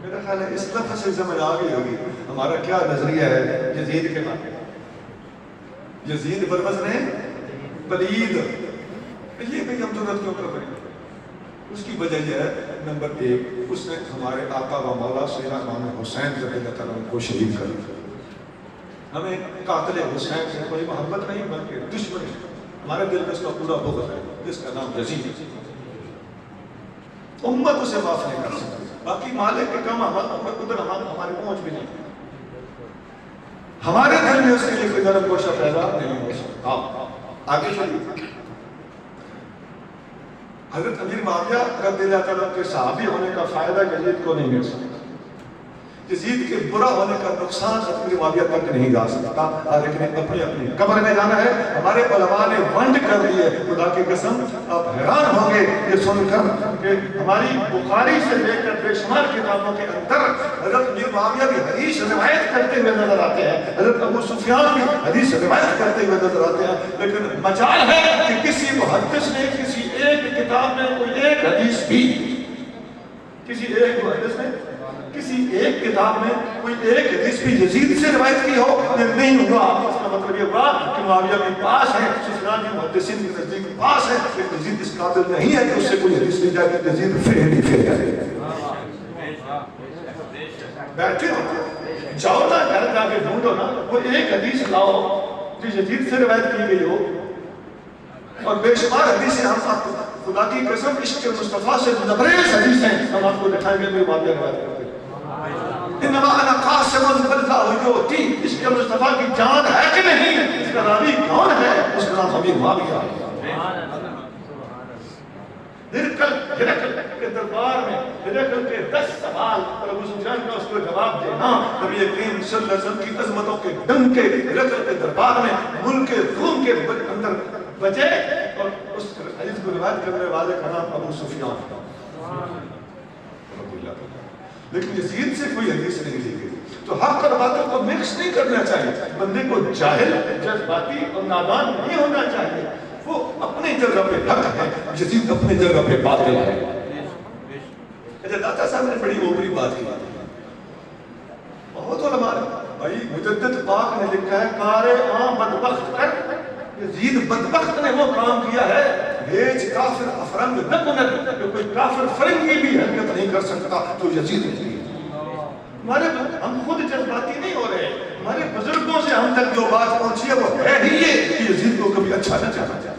میرا خیال ہے اس لفظ سے سمجھ آ گئی ہوگی ہمارا کیا نظریہ ہے یزید کے بارے میں. یزید بروزن پلید، یہ بھی ہم ضرورت کیوں کر رہے ہیں؟ اس کی وجہ یہ ہے نمبر ایک، اس نے ہمارے آقا و مولا سیدنا امام حسین رضی اللہ تعالیٰ کو شہید کر دیا. ہمیں قاتل حسین سے کوئی محبت نہیں بلکہ دشمنی. ہمارے دل میں اس کا پورا بغض ہے جس کا نام یزید ہے. امت اسے معاف نہیں کر سکتی. باقی مالک کے کم ادھر ہمارے پہنچ بھی نہیں. ہمارے دل میں اس کے لیے کوئی نرم گوشہ پیدا نہیں ہو سکتا. آگے چلیے. حضرت امیر معاویہ رضی اللہ تعالیٰ کے صحابی ہونے کا فائدہ یزید کو نہیں مل سکتا. یزید کے برا ہونے کا نقصان امیر معاویہ تک نہیں جا سکتا. لیکن اپنی اپنی قبر میں جانا ہے. ہمارے علماء نے ونڈ کر دی ہے. خدا کی قسم آپ حیران ہوں گے یہ سن کر کہ ہماری بخاری سے لے کر بے شمار کتابوں کے اندر حضرت امیر معاویہ بھی حدیث روایت کرتے ہوئے نظر آتے ہیں. حضرت ابو سفیان بھی حدیث روایت کرتے ہوئے نظر آتے ہیں. لیکن مجال ہے کہ کسی محدث نے کسی ایک کتاب میں کوئی ایک حدیث بھی کسی ایک محدث نے کسی ایک کتاب میں کوئی ایک حدیث بھی یزید سے روایت کی ہو نہیں ہوا. اس کا مطلب یہ ہوا کہ معاویہ کے پاس ہے، سفیان کے محدثین کے نزدیک پاس ہے، کہ یزید اس قابل نہیں ہے کہ اس سے کوئی حدیث لی جائے. یزید فیل ہی فیل ہے. بیٹھے ہو جاؤ نا گھر جا کے ڈھونڈو نا وہ ایک حدیث لاؤ جو یزید سے روایت کی گئی ہو. اور بے شمار حدیثیں ہم آپ کو خدا کی قسم عشق مصطفیٰ سے لبریز حدیث ہیں ہم آپ کو دکھائیں گے. میرے معاویہ روایت کرتے انما انا قاسم اللہ یؤتی. عشق مصطفیٰ کی جان ہے کہ نہیں؟ اس کا راوی کون ہے؟ اس کا نام امیر معاویہ. ہرقل کے دربار میں ہرقل کے 10 سوال اور ابو سفیان کا اس کو جواب دینا. نبی کریم صلی اللہ علیہ وسلم کی عظمتوں کے ڈنکے ہرقل کے دربار میں ملک روم کے اندر بجے اور اس حدیث کو روایت کرنے والے کا نام ابو سفیان. لیکن یزید سے کوئی حدیث نہیں لی گئی. تو حق اور باطل کو مکس نہیں کرنا چاہیے. بندے کو جاہل جذباتی اور نادان نہیں ہونا چاہیے. وہ اپنی جگہ پہ حق ہے، یزید اپنی جگہ پہ باطل ہے. داتا صاحب نے بڑی اوپری بات کی. بہت علماء بھائی مجدد پاک نے لکھا ہے کارے عام بدبخت کر. یزید بدبخت نے وہ کام کیا ہے بھیج کافر افرنگ نہ کند کہ کوئی کافر فرنگی بھی حرکت نہیں کر سکتا تو یزید نے. ہمارے ہم خود جذباتی نہیں ہو رہے. ہمارے بزرگوں سے ہم تک جو بات پہنچی ہے وہ ہے ہی یہ کہ یزید کو کبھی اچھا نہ چاہنا چاہتا.